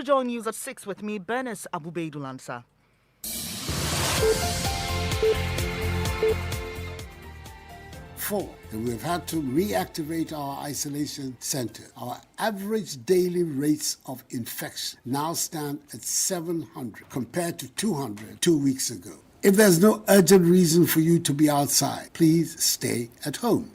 to JoyNews at 6 with me, Bernice Abubeidulansa. We've had to reactivate our isolation center. Our average daily rates of infection now stand at 700 compared to 200 2 weeks ago. If there's no urgent reason for you to be outside, please stay at home.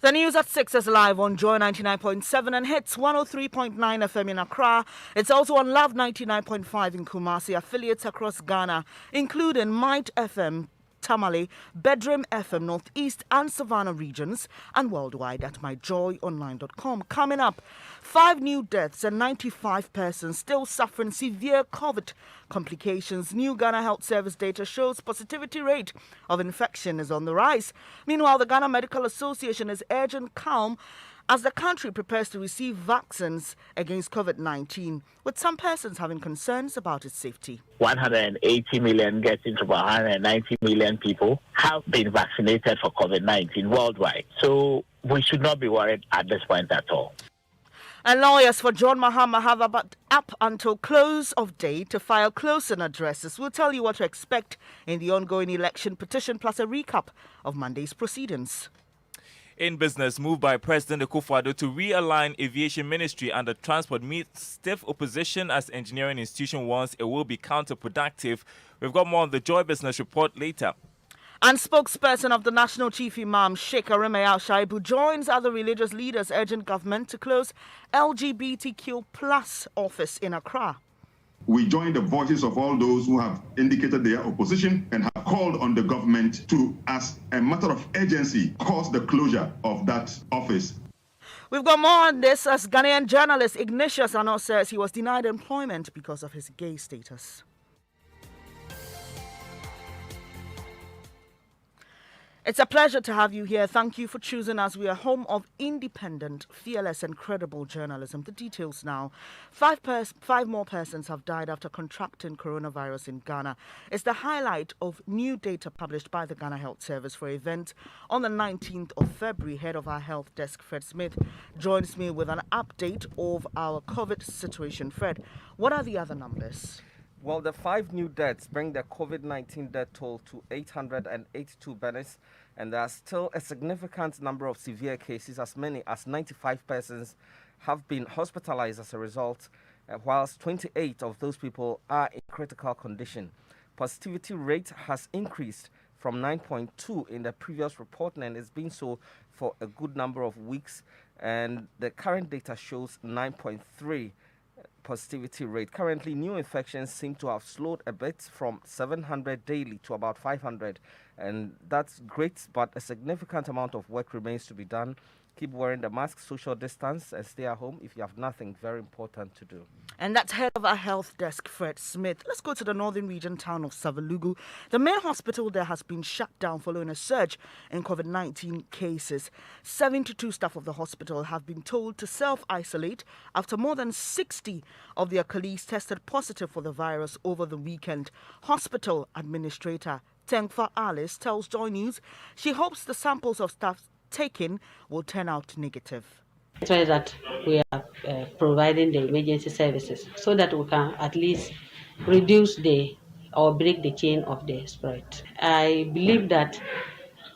The news at 6 is live on Joy 99.7 and hits 103.9 FM in Accra. It's also on Love 99.5 in Kumasi, affiliates across Ghana, including Might FM, Tamale, Bedroom FM, Northeast and Savannah regions, and worldwide at myjoyonline.com. Coming up, 5 new deaths and 95 persons still suffering severe COVID complications. New Ghana Health Service data shows positivity rate of infection is on the rise. Meanwhile, the Ghana Medical Association is urging calm as the country prepares to receive vaccines against COVID-19, with some persons having concerns about its safety. 180 million getting to about 190 million people have been vaccinated for COVID-19 worldwide. So we should not be worried at this point at all. And lawyers for John Mahama have up until close of day to file closing addresses. We'll tell you what to expect in the ongoing election petition, plus a recap of Monday's proceedings. In business, move by President Akufo-Addo to realign aviation ministry under transport meets stiff opposition as engineering institution warns it will be counterproductive. We've got more on the Joy Business report later. And spokesperson of the National Chief Imam, Sheikh Arime Al-Shaibu, joins other religious leaders urging government to close LGBTQ plus office in Accra. We join the voices of all those who have indicated their opposition and have called on the government to, as a matter of urgency, cause the closure of that office. We've got more on this as Ghanaian journalist Ignatius Ano says he was denied employment because of his gay status. It's a pleasure to have you here. Thank you for choosing us. We are home of independent, fearless and credible journalism. The details now. 5 more persons have died after contracting coronavirus in Ghana. It's the highlight of new data published by the Ghana Health Service for event on the 19th of February. Head of our health desk, Fred Smith, joins me with an update of our COVID situation. Fred, what are the other numbers? Well, the 5 new deaths bring the COVID-19 death toll to 882 Benis, and there are still a significant number of severe cases. As many as 95 persons have been hospitalized as a result, whilst 28 of those people are in critical condition. Positivity rate has increased from 9.2 in the previous report, and it's been so for a good number of weeks, and the current data shows 9.3 positivity rate. Currently, new infections seem to have slowed a bit from 700 daily to about 500, and that's great, but a significant amount of work remains to be done. Keep wearing the mask, social distance, and stay at home if you have nothing very important to do. And that's head of our health desk, Fred Smith. Let's go to the northern region town of Savalugu. The main hospital there has been shut down following a surge in COVID-19 cases. 72 staff of the hospital have been told to self-isolate after more than 60 of their colleagues tested positive for the virus over the weekend. Hospital administrator Tenkfa Alice tells Joy News she hopes the samples of staff taken will turn out negative. That's why that we are providing the emergency services so that we can at least reduce or break the chain of the spread. I believe that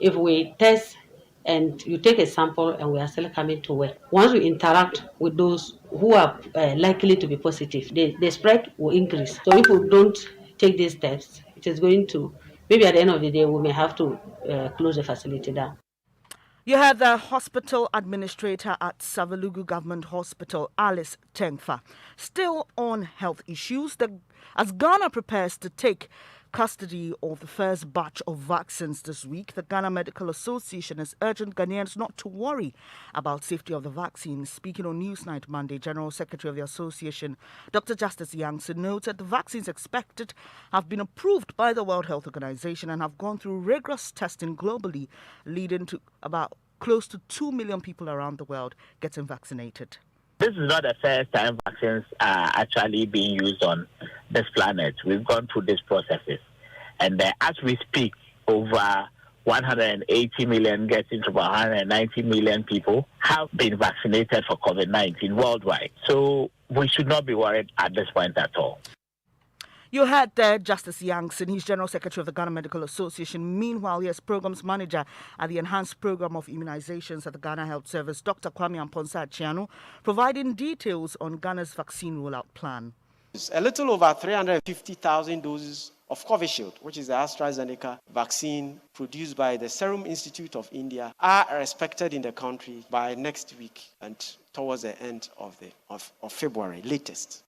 if we test and you take a sample and we are still coming to work, once we interact with those who are likely to be positive, the spread will increase. So if we don't take these steps, it is going to, maybe at the end of the day, we may have to close the facility down. You heard the hospital administrator at Savalugu Government Hospital, Alice Tenkfa. Still on health issues, as Ghana prepares to take custody of the first batch of vaccines this week, the Ghana Medical Association is urging Ghanaians not to worry about safety of the vaccines. Speaking on Newsnight Monday, General Secretary of the Association, Dr. Justice Yangson, noted the vaccines expected have been approved by the World Health Organization and have gone through rigorous testing globally, leading to about close to 2 million people around the world getting vaccinated. This is not the first time vaccines are actually being used on this planet. We've gone through these processes. And as we speak, over 180 million getting to about 190 million people have been vaccinated for COVID-19 worldwide. So we should not be worried at this point at all. You heard there Justice Yankson, he's General Secretary of the Ghana Medical Association. Meanwhile, he is Programs Manager at the Enhanced Program of Immunizations at the Ghana Health Service, Dr. Kwame Amponsa-Achiano, providing details on Ghana's vaccine rollout plan. A little over 350,000 doses of Covishield, which is the AstraZeneca vaccine produced by the Serum Institute of India, are expected in the country by next week and towards the end of February, latest.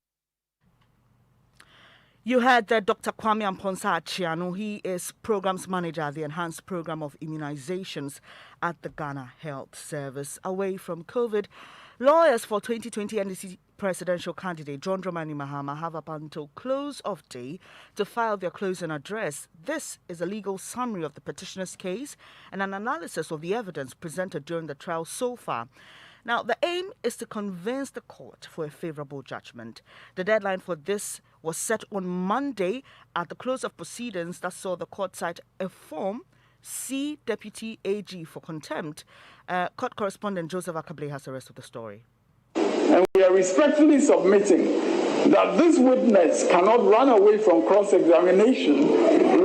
You heard that Dr. Kwame Amponsa-Achiano, he is Programs Manager at the Enhanced Program of Immunizations at the Ghana Health Service. Away from COVID, lawyers for 2020 NDC presidential candidate John Dramani Mahama have up until close of day to file their closing address. This is a legal summary of the petitioner's case and an analysis of the evidence presented during the trial so far. Now, the aim is to convince the court for a favorable judgment. The deadline for this was set on Monday at the close of proceedings that saw the court cite a form C Deputy AG for contempt. Court correspondent Joseph Akable has the rest of the story. And we are respectfully submitting that this witness cannot run away from cross-examination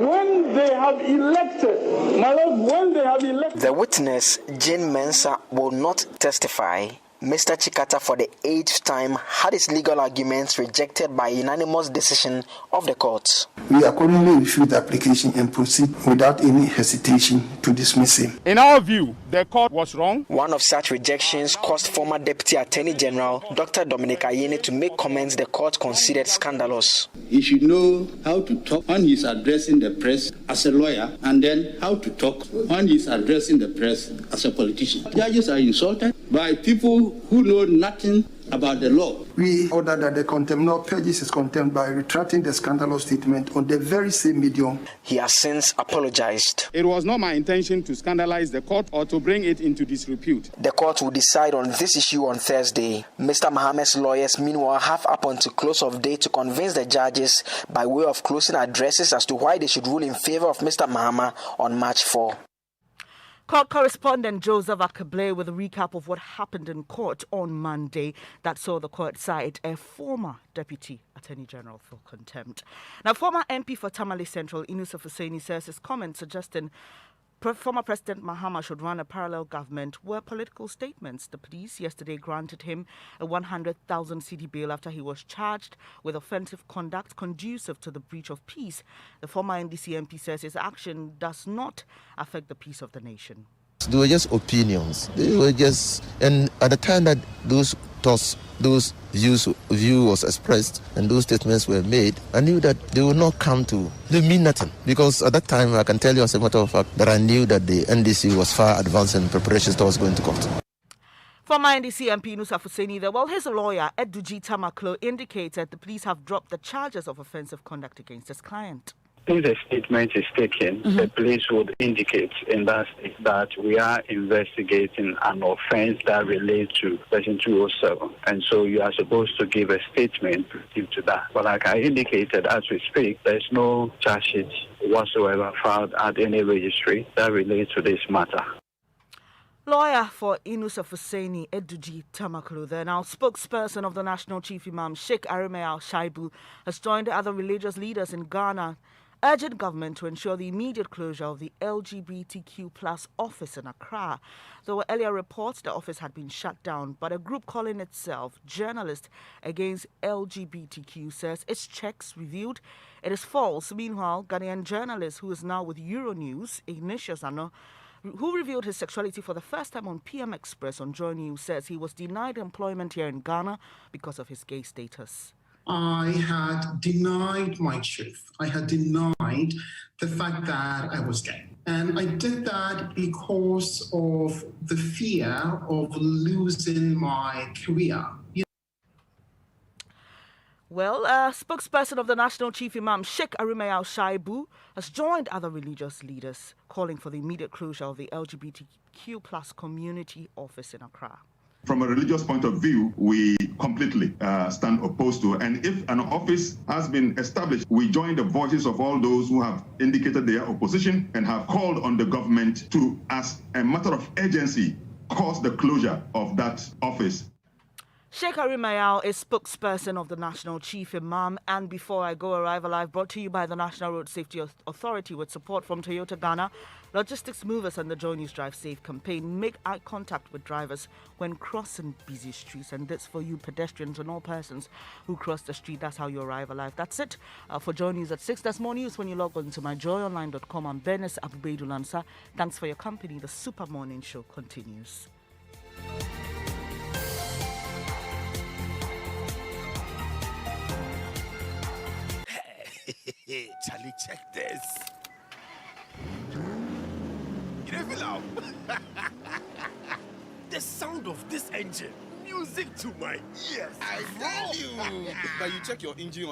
when they have elected. My Lord, when they have elected. The witness, Jane Mensah, will not testify. Mr. Chikata, for the 8th time, had his legal arguments rejected by unanimous decision of the court. We accordingly refute the application and proceed without any hesitation to dismiss him. In our view, the court was wrong. One of such rejections caused former Deputy Attorney General Dr. Dominic Ayine to make comments the court considered scandalous. He should know how to talk when he's addressing the press as a lawyer, and then how to talk when he's addressing the press as a politician. Judges are insulted by people who know nothing about the law. We order that the contempt law purges his contempt by retracting the scandalous statement on the very same medium. He has since apologized. It was not my intention to scandalize the court or to bring it into disrepute. The court will decide on this issue on Thursday. Mr. Mahama's lawyers, meanwhile, have up until close of day to convince the judges by way of closing addresses as to why they should rule in favor of Mr. Mahama on March 4. Court correspondent Joseph Akable with a recap of what happened in court on Monday that saw the court cite a former Deputy Attorney General for contempt. Now, former MP for Tamale Central, Inus Hussaini, says his comments suggesting former President Mahama should run a parallel government were political statements. The police yesterday granted him a 100,000 cedi bail after he was charged with offensive conduct conducive to the breach of peace. The former NDC MP says his action does not affect the peace of the nation. They were just opinions. They were just, and at the time that those view was expressed and those statements were made, I knew that they would not come to, they mean nothing. Because at that time, I can tell you as a matter of fact, that I knew that the NDC was far advanced in preparations towards going to court. Former NDC MP Nusa Hussaini, his lawyer, Eduji Tamaklo, indicated the police have dropped the charges of offensive conduct against his client. If the statement is taken, the police would indicate in that state that we are investigating an offense that relates to Section 207. And so you are supposed to give a statement relative to that. But like I indicated, as we speak, there's no charge sheet whatsoever filed at any registry that relates to this matter. Lawyer for Inus Hussaini, Eduji Tamaklo, the now spokesperson of the National Chief Imam, Sheikh Arime Al-Shaibu, has joined other religious leaders in Ghana, urging government to ensure the immediate closure of the LGBTQ plus office in Accra. There were earlier reports the office had been shut down, but a group calling itself Journalists Against LGBTQ says its checks revealed it is false. Meanwhile, Ghanaian journalist who is now with JoyNews, Ignatius Ano, who revealed his sexuality for the first time on PM Express on JoyNews, says he was denied employment here in Ghana because of his gay status. I had denied my truth. I had denied the fact that I was gay. And I did that because of the fear of losing my career. Well, a spokesperson of the National Chief Imam, Sheikh Arime Al-Shaibu, has joined other religious leaders calling for the immediate closure of the LGBTQ plus community office in Accra. from a religious point of view, we completely stand opposed to. And if an office has been established, we join the voices of all those who have indicated their opposition and have called on the government to, as a matter of urgency, cause the closure of that office. Sheikh Arimayao is spokesperson of the National Chief Imam. And before I go, Arrive Alive brought to you by the National Road Safety Authority with support from Toyota Ghana, Logistics Movers and the JoyNews Drive Safe campaign. Make eye contact with drivers when crossing busy streets. And that's for you pedestrians and all persons who cross the street. That's how you arrive alive. That's it for JoyNews at 6. There's more news when you log on to myjoyonline.com. I'm Bernice Abubedulansa. Thanks for your company. The Super Morning Show continues. Charlie, check this. You don't feel out? The sound of this engine, music to my ears. I tell you. But you check your engine oil.